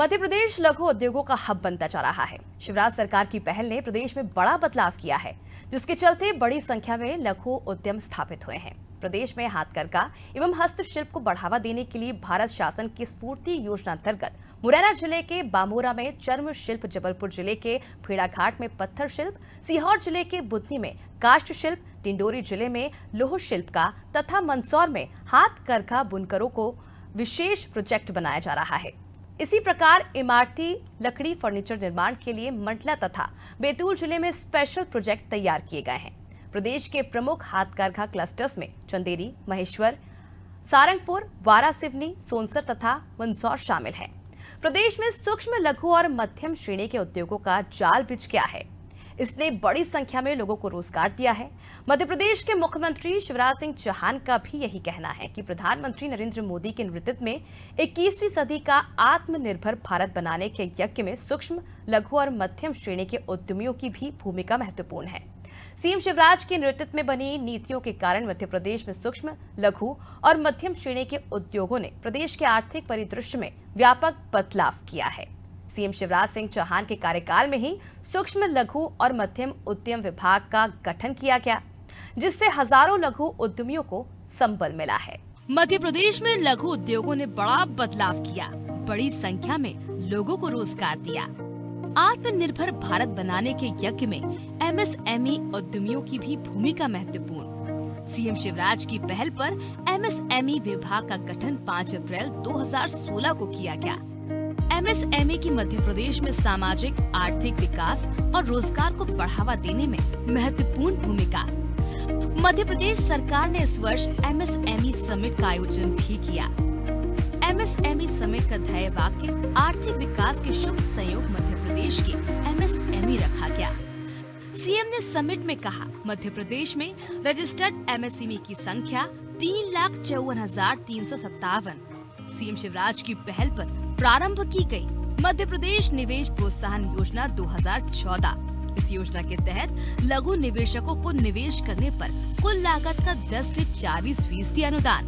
मध्य प्रदेश लघु उद्योगों का हब बनता जा रहा है। शिवराज सरकार की पहल ने प्रदेश में बड़ा बदलाव किया है, जिसके चलते बड़ी संख्या में लघु उद्यम स्थापित हुए हैं। प्रदेश में हाथकरघा एवं हस्तशिल्प को बढ़ावा देने के लिए भारत शासन की स्फूर्ति योजना अंतर्गत मुरैना जिले के बामोरा में चर्म शिल्प, जबलपुर जिले के भेड़ाघाट में पत्थर शिल्प, सीहोर जिले के बुधनी में काष्ठ शिल्प, डिंडोरी जिले में लौह शिल्प का तथा मंदसौर में हाथकरघा बुनकरों को विशेष प्रोजेक्ट बनाया जा रहा है। इसी प्रकार इमारती लकड़ी फर्नीचर निर्माण के लिए मंडला तथा बैतूल जिले में स्पेशल प्रोजेक्ट तैयार किए गए हैं। प्रदेश के प्रमुख हाथकरघा क्लस्टर्स में चंदेरी, महेश्वर, सारंगपुर, वारासिवनी, सोनसर तथा मंदसौर शामिल हैं। प्रदेश में सूक्ष्म, लघु और मध्यम श्रेणी के उद्योगों का जाल बिछ गया है। इसने बड़ी संख्या में लोगों को रोजगार दिया है। मध्य प्रदेश के मुख्यमंत्री शिवराज सिंह चौहान का भी यही कहना है कि प्रधानमंत्री नरेंद्र मोदी के नेतृत्व में 21वीं सदी का आत्मनिर्भर भारत बनाने के यज्ञ में सूक्ष्म, लघु और मध्यम श्रेणी के उद्यमियों की भी भूमिका महत्वपूर्ण है। सीएम शिवराज के नेतृत्व में बनी नीतियों के कारण मध्य प्रदेश में सूक्ष्म, लघु और मध्यम श्रेणी के उद्योगों ने प्रदेश के आर्थिक परिदृश्य में व्यापक बदलाव किया है। सीएम शिवराज सिंह चौहान के कार्यकाल में ही सूक्ष्म, लघु और मध्यम उद्यम विभाग का गठन किया गया, जिससे हजारों लघु उद्यमियों को संबल मिला है। मध्य प्रदेश में लघु उद्योगों ने बड़ा बदलाव किया, बड़ी संख्या में लोगों को रोजगार दिया। आत्मनिर्भर भारत बनाने के यज्ञ में एमएसएमई उद्यमियों की भी भूमिका महत्वपूर्ण। सीएम शिवराज की पहल पर एमएसएमई विभाग का गठन 5 अप्रैल 2016 को किया गया। एमएसएमई की मध्य प्रदेश में सामाजिक, आर्थिक विकास और रोजगार को बढ़ावा देने में महत्वपूर्ण भूमिका। मध्य प्रदेश सरकार ने इस वर्ष एमएसएमई समिट का आयोजन भी किया। एमएसएमई समिट का ध्येय वाक्य आर्थिक विकास के शुभ संयोग मध्य प्रदेश की एमएसएमई रखा गया। सीएम ने समिट में कहा, मध्य प्रदेश में रजिस्टर्ड एमएसएमई की संख्या 3,54,357 सीएम शिवराज की पहल पर प्रारंभ की गई। मध्य प्रदेश निवेश प्रोत्साहन योजना 2014। इस योजना के तहत लघु निवेशकों को निवेश करने पर कुल लागत का 10 से 40% अनुदान।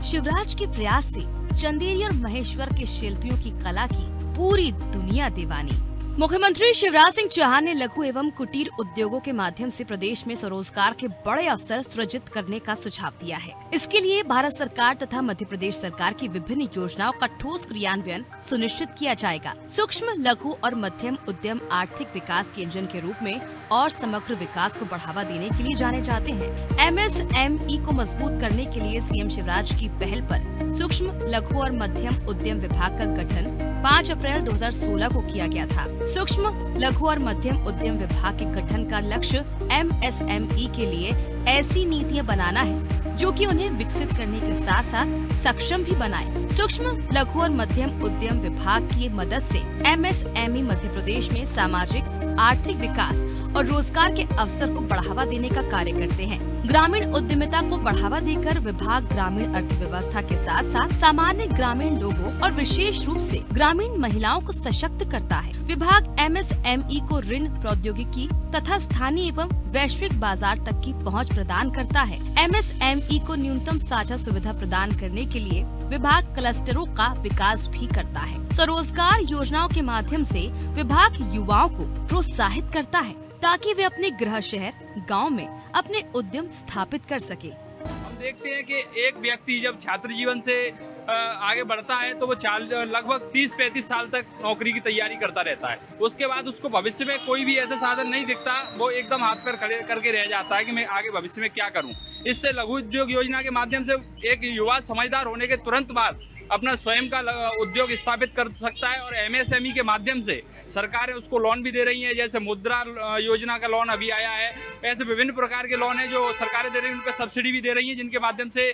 शिवराज के प्रयास से चंदेरी और महेश्वर के शिल्पियों की कला की पूरी दुनिया दीवानी। मुख्यमंत्री शिवराज सिंह चौहान ने लघु एवं कुटीर उद्योगों के माध्यम से प्रदेश में स्वरोजगार के बड़े अवसर सृजित करने का सुझाव दिया है। इसके लिए भारत सरकार तथा मध्य प्रदेश सरकार की विभिन्न योजनाओं का ठोस क्रियान्वयन सुनिश्चित किया जाएगा। सूक्ष्म, लघु और मध्यम उद्यम आर्थिक विकास के इंजन के रूप में और समग्र विकास को बढ़ावा देने के लिए जाने जाते हैं। एमएसएमई को मजबूत करने के लिए सीएम शिवराज की पहल पर सूक्ष्म, लघु और मध्यम उद्यम विभाग का गठन 5 अप्रैल 2016 को किया गया था। सूक्ष्म, लघु और मध्यम उद्यम विभाग के गठन का लक्ष्य एमएसएमई के लिए ऐसी नीतियां बनाना है जो कि उन्हें विकसित करने के साथ साथ सक्षम भी बनाए। सूक्ष्म, लघु और मध्यम उद्यम विभाग की मदद से एमएसएमई मध्य प्रदेश में सामाजिक, आर्थिक विकास और रोजगार के अवसर को बढ़ावा देने का कार्य करते हैं। ग्रामीण उद्यमिता को बढ़ावा देकर विभाग ग्रामीण अर्थव्यवस्था के साथ साथ सामान्य ग्रामीण लोगों और विशेष रूप से ग्रामीण महिलाओं को सशक्त करता है। विभाग एमएसएमई को ऋण, प्रौद्योगिकी तथा स्थानीय एवं वैश्विक बाजार तक की पहुंच प्रदान करता है। एमएसएमई को न्यूनतम साझा सुविधा प्रदान करने के लिए विभाग क्लस्टरों का विकास भी करता है। स्वरोजगार योजनाओं के माध्यम से विभाग युवाओं को प्रोत्साहित करता है ताकि वे अपने गृह शहर, गांव में अपने उद्यम स्थापित कर सके। हम देखते हैं कि एक व्यक्ति जब छात्र जीवन से आगे बढ़ता है तो वो लगभग 30-35 साल तक नौकरी की तैयारी करता रहता है। उसके बाद उसको भविष्य में कोई भी ऐसा साधन नहीं दिखता, वो एकदम हाथ पैर खड़े करके रह जाता है कि मैं आगे भविष्य में क्या करूं। इससे लघु उद्योग योजना के माध्यम से एक युवा समझदार होने के तुरंत बाद अपना स्वयं का उद्योग स्थापित कर सकता है और एमएसएमई के माध्यम से सरकारें उसको लोन भी दे रही हैं। जैसे मुद्रा योजना का लोन अभी आया है, ऐसे विभिन्न प्रकार के लोन हैं जो सरकारें दे रही हैं, उन पर सब्सिडी भी दे रही हैं, जिनके माध्यम से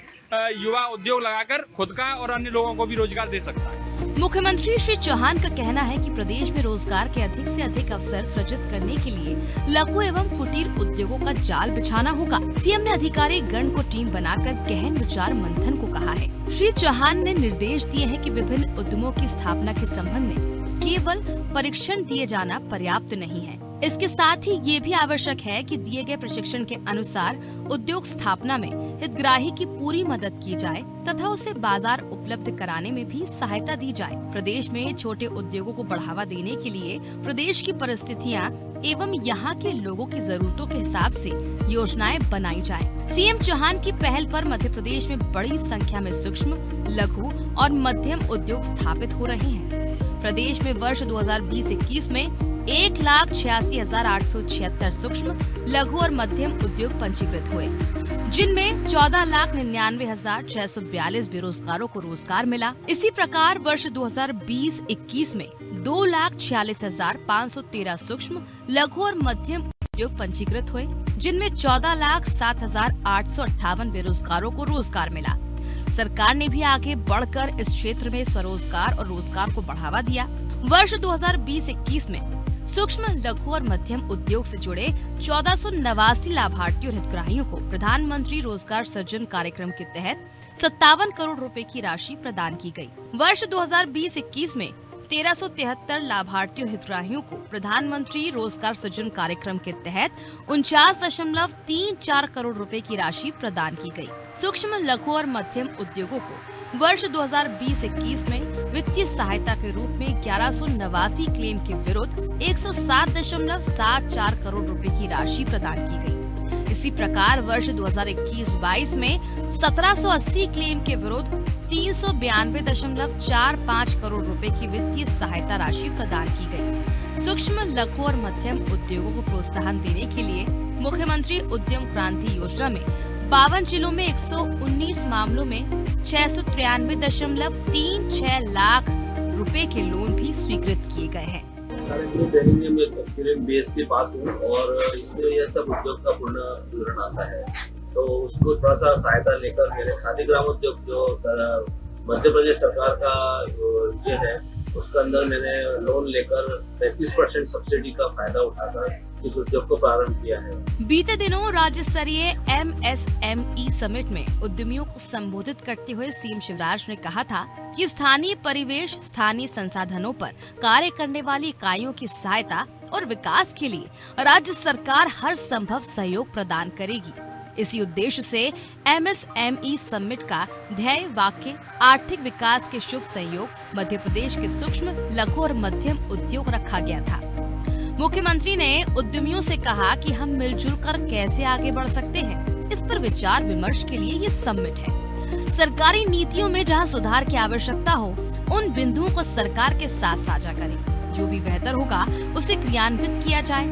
युवा उद्योग लगाकर खुद का और अन्य लोगों को भी रोजगार दे सकता है। मुख्यमंत्री श्री चौहान का कहना है कि प्रदेश में रोजगार के अधिक से अधिक अवसर सृजित करने के लिए लघु एवं कुटीर उद्योगों का जाल बिछाना होगा। सीएम ने अधिकारी गण को टीम बनाकर गहन विचार मंथन को कहा है। श्री चौहान ने निर्देश दिए हैं कि विभिन्न उद्यमों की स्थापना के संबंध में केवल परीक्षण दिए जाना पर्याप्त नहीं है। इसके साथ ही ये भी आवश्यक है कि दिए गए प्रशिक्षण के अनुसार उद्योग स्थापना में हितग्राही की पूरी मदद की जाए तथा उसे बाजार उपलब्ध कराने में भी सहायता दी जाए। प्रदेश में छोटे उद्योगों को बढ़ावा देने के लिए प्रदेश की परिस्थितियां एवं यहाँ के लोगों की जरूरतों के हिसाब से योजनाएं बनाई जाए। सीएम चौहान की पहल पर मध्य प्रदेश में बड़ी संख्या में सूक्ष्म, लघु और मध्यम उद्योग स्थापित हो रहे हैं। प्रदेश में वर्ष 2020-21 में 1,86,876 सूक्ष्म, लघु और मध्यम उद्योग पंजीकृत हुए, जिनमें 14,99,642 बेरोजगारों को रोजगार मिला। इसी प्रकार वर्ष 2020-21 में 2,46,513 सूक्ष्म, लघु और मध्यम उद्योग पंजीकृत हुए, जिनमें 14,07,858 बेरोजगारों को रोजगार मिला। सरकार ने भी आगे बढ़कर इस क्षेत्र में स्वरोजगार और रोजगार को बढ़ावा दिया। वर्ष 2020-21 में सूक्ष्म, लघु और मध्यम उद्योग से जुड़े 1489 लाभार्थियों और हितग्राहियों को प्रधानमंत्री रोजगार सृजन कार्यक्रम के तहत 57 करोड़ रुपए की राशि प्रदान की गई। वर्ष 2020-21 में 1373 लाभार्थियों हितग्राहियों को प्रधानमंत्री रोजगार सृजन कार्यक्रम के तहत 49.34 करोड़ रुपए की राशि प्रदान की गई। सूक्ष्म, लघु और मध्यम उद्योगों को वर्ष 2020-21 में वित्तीय सहायता के रूप में 1189 क्लेम के विरुद्ध 107.74 करोड़ रुपए की राशि प्रदान की गई। इसी प्रकार वर्ष 2021-22 में 1780 क्लेम के विरुद्ध 392.45 करोड़ रुपए की वित्तीय सहायता राशि प्रदान की गई। सूक्ष्म, लघु और मध्यम उद्योगों को प्रोत्साहन देने के लिए मुख्यमंत्री उद्यम क्रांति योजना में 52 जिलों में 119 मामलों में 693.36 लाख रुपए के लोन भी स्वीकृत किए गए हैं। ट्रेनिंग में मैं BSc पास हूँ और इसमें यह सब उद्योग का पूर्ण विवरण आता है, तो उसको थोड़ा सा सहायता लेकर मेरे खादी ग्रामोद्योग जो मध्य प्रदेश सरकार का ये है उसके अंदर मैंने लोन लेकर 35% सब्सिडी का फायदा उठाकर इस उद्योग को प्रारंभ किया है। बीते दिनों राज्य स्तरीय MSME समिट में उद्यमियों को संबोधित करते हुए सीएम शिवराज ने कहा था कि स्थानीय परिवेश, स्थानीय संसाधनों पर कार्य करने वाली इकाइयों की सहायता और विकास के लिए राज्य सरकार हर संभव सहयोग प्रदान करेगी। इसी उद्देश्य से MSME समिट का ध्येय वाक्य आर्थिक विकास के शुभ सहयोग मध्य प्रदेश के सूक्ष्म, लघु और मध्यम उद्योग रखा गया था। मुख्यमंत्री ने उद्यमियों से कहा कि हम मिलजुल कर कैसे आगे बढ़ सकते हैं, इस पर विचार विमर्श के लिए ये समिट है। सरकारी नीतियों में जहां सुधार की आवश्यकता हो, उन बिंदुओं को सरकार के साथ साझा करें। जो भी बेहतर होगा उसे क्रियान्वित किया जाए।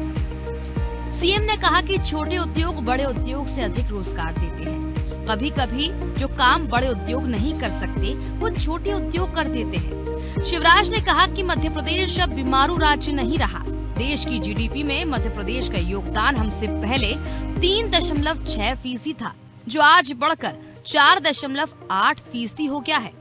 सीएम ने कहा कि छोटे उद्योग बड़े उद्योग से अधिक रोजगार देते हैं। कभी कभी जो काम बड़े उद्योग नहीं कर सकते वो छोटे उद्योग कर देते हैं। शिवराज ने कहा कि मध्य प्रदेश अब बीमारू राज्य नहीं रहा। देश की GDP में मध्य प्रदेश का योगदान हमसे पहले 3.6% था, जो आज बढ़कर 4.8% हो गया है।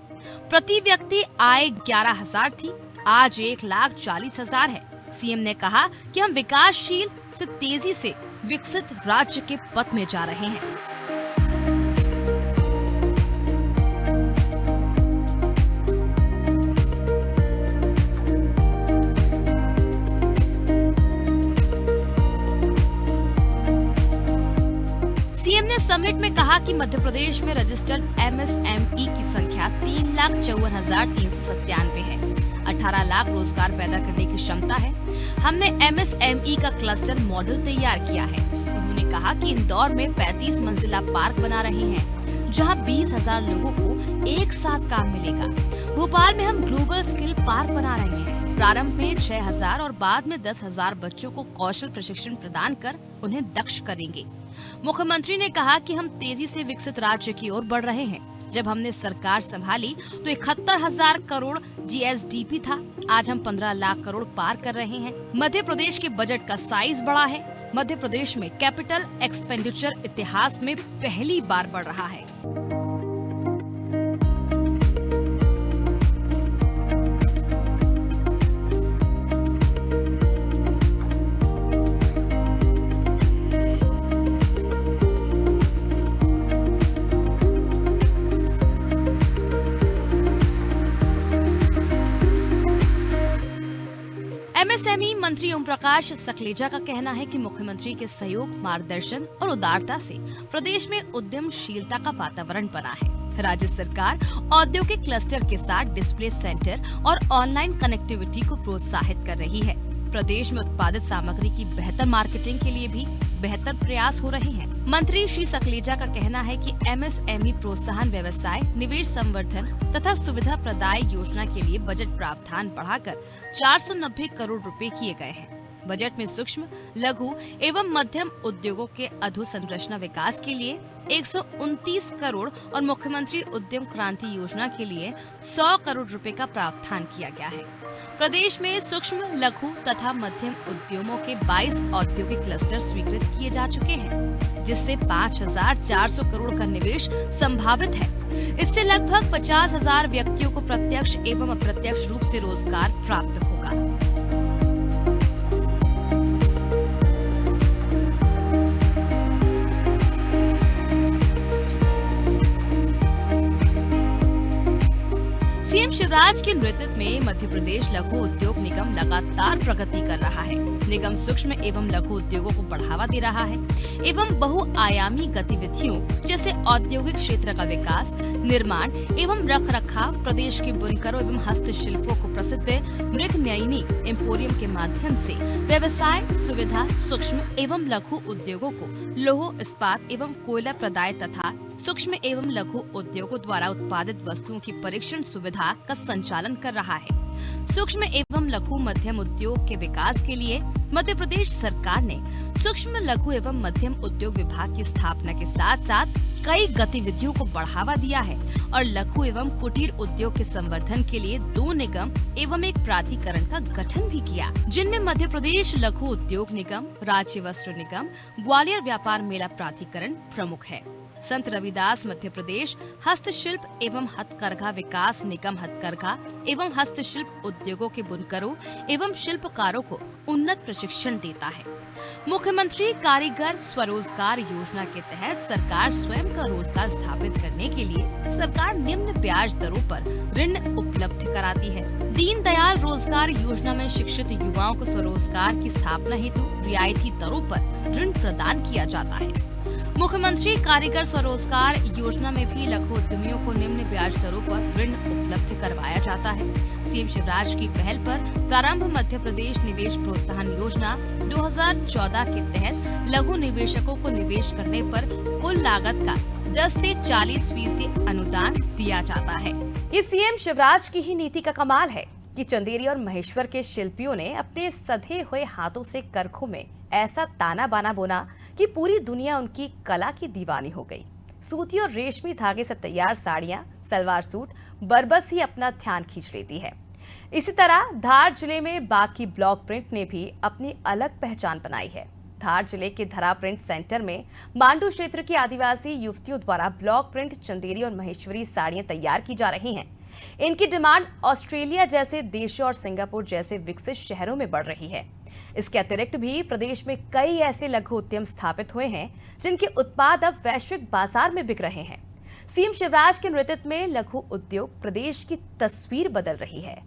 प्रति व्यक्ति आय 11,000 थी, आज 1,40,000 है। सीएम ने कहा कि हम विकासशील से तेजी से विकसित राज्य के पथ में जा रहे हैं। सीएम ने समिट में कहा कि मध्य प्रदेश में रजिस्टर्ड MSME की संख्या 3,54,397 है। 18 लाख रोजगार पैदा करने की क्षमता है। हमने MSME का क्लस्टर मॉडल तैयार किया है। उन्होंने कहा कि इंदौर में 35 मंजिला पार्क बना रहे हैं, जहां 20,000 लोगों को एक साथ काम मिलेगा। भोपाल में हम ग्लोबल स्किल पार्क बना रहे हैं। प्रारंभ में 6,000 और बाद में 10,000 बच्चों को कौशल प्रशिक्षण प्रदान कर उन्हें दक्ष करेंगे। मुख्यमंत्री ने कहा कि हम तेजी से विकसित राज्य की ओर बढ़ रहे हैं। जब हमने सरकार संभाली तो 71,000 करोड़ GSDP था, आज हम 15 लाख करोड़ पार कर रहे हैं। मध्य प्रदेश के बजट का साइज बड़ा है। मध्य प्रदेश में कैपिटल एक्सपेंडिचर इतिहास में पहली बार बढ़ रहा है। MSME मंत्री ओम प्रकाश सकलेचा का कहना है कि मुख्यमंत्री के सहयोग, मार्गदर्शन और उदारता से प्रदेश में उद्यमशीलता का वातावरण बना है। राज्य सरकार औद्योगिक क्लस्टर के साथ डिस्प्ले सेंटर और ऑनलाइन कनेक्टिविटी को प्रोत्साहित कर रही है। प्रदेश में उत्पादित सामग्री की बेहतर मार्केटिंग के लिए भी बेहतर प्रयास हो रहे हैं। मंत्री श्री सकलेचा का कहना है कि MSME प्रोत्साहन, व्यवसाय, निवेश संवर्धन तथा सुविधा प्रदाय योजना के लिए बजट प्रावधान बढ़ाकर 490 करोड़ रुपए किए गए हैं। बजट में सूक्ष्म, लघु एवं मध्यम उद्योगों के अधोसंरचना विकास के लिए 129 करोड़ और मुख्यमंत्री उद्यम क्रांति योजना के लिए 100 करोड़ रुपए का प्रावधान किया गया है। प्रदेश में सूक्ष्म, लघु तथा मध्यम उद्यमों के 22 औद्योगिक क्लस्टर स्वीकृत किए जा चुके हैं, जिससे 5,400 करोड़ का निवेश संभावित है। इससे लगभग 50,000 व्यक्तियों को प्रत्यक्ष एवं अप्रत्यक्ष रूप से रोजगार प्राप्त होगा। सीएम शिवराज के नेतृत्व में मध्य प्रदेश लघु उद्योग निगम लगातार प्रगति कर रहा है। निगम सूक्ष्म एवं लघु उद्योगों को बढ़ावा दे रहा है एवं बहुआयामी गतिविधियों जैसे औद्योगिक क्षेत्र का विकास, निर्माण एवं रखरखाव, प्रदेश के बुनकरों एवं हस्तशिल्पों को प्रसिद्ध मृगनयनी एम्पोरियम के माध्यम से व्यवसाय सुविधा, सूक्ष्म एवं लघु उद्योगों को लौह इस्पात एवं कोयला प्रदाय तथा सूक्ष्म एवं लघु उद्योगों द्वारा उत्पादित वस्तुओं की परीक्षण सुविधा का संचालन कर रहा है। सूक्ष्म एवं लघु मध्यम उद्योग के विकास के लिए मध्य प्रदेश सरकार ने सूक्ष्म लघु एवं मध्यम उद्योग विभाग की स्थापना के साथ साथ कई गतिविधियों को बढ़ावा दिया है और लघु एवं कुटीर उद्योग के संवर्धन के लिए 2 निगम एवं एक प्राधिकरण का गठन भी किया, जिनमें मध्य प्रदेश लघु उद्योग निगम, राज्य वस्त्र निगम, ग्वालियर व्यापार मेला प्राधिकरण प्रमुख है। संत रविदास मध्य प्रदेश हस्तशिल्प एवं हथकरघा विकास निगम हथकरघा एवं हस्तशिल्प उद्योगों के बुनकरों एवं शिल्पकारों को उन्नत प्रशिक्षण देता है। मुख्यमंत्री कारीगर स्वरोजगार योजना के तहत सरकार स्वयं का रोजगार स्थापित करने के लिए सरकार निम्न ब्याज दरों पर ऋण उपलब्ध कराती है। दीनदयाल रोजगार योजना में शिक्षित युवाओं को स्वरोजगार की स्थापना हेतु रियायती दरों पर ऋण प्रदान किया जाता है। मुख्यमंत्री कारीगर स्वरोजगार योजना में भी लघु उद्यमियों को निम्न ब्याज दरों पर ऋण उपलब्ध करवाया जाता है। सीएम शिवराज की पहल पर प्रारंभ मध्य प्रदेश निवेश प्रोत्साहन योजना 2014 के तहत लघु निवेशकों को निवेश करने पर कुल लागत का 10 से 40% अनुदान दिया जाता है। ये सीएम शिवराज की ही नीति का कमाल है कि चंदेरी और महेश्वर के शिल्पियों ने अपने सधे हुए हाथों से करखों में ऐसा ताना बाना बुना कि पूरी दुनिया उनकी कला की दीवानी हो गई। सूती और रेशमी धागे से तैयार साड़ियां, सलवार सूट बरबस ही अपना ध्यान खींच लेती है। इसी तरह धार जिले में बाकी ब्लॉक प्रिंट ने भी अपनी अलग पहचान बनाई है। धार जिले के धरा प्रिंट सेंटर में मांडू क्षेत्र की आदिवासी युवतियों द्वारा ब्लॉक प्रिंट चंदेरी और महेश्वरी साड़ियां तैयार की जा रही हैं। इनकी डिमांड ऑस्ट्रेलिया जैसे देशों और सिंगापुर जैसे विकसित शहरों में बढ़ रही है। इसके अतिरिक्त भी प्रदेश में कई ऐसे लघु उद्यम स्थापित हुए हैं जिनके उत्पाद अब वैश्विक बाजार में बिक रहे हैं। सीएम शिवराज के नेतृत्व में लघु उद्योग प्रदेश की तस्वीर बदल रही है।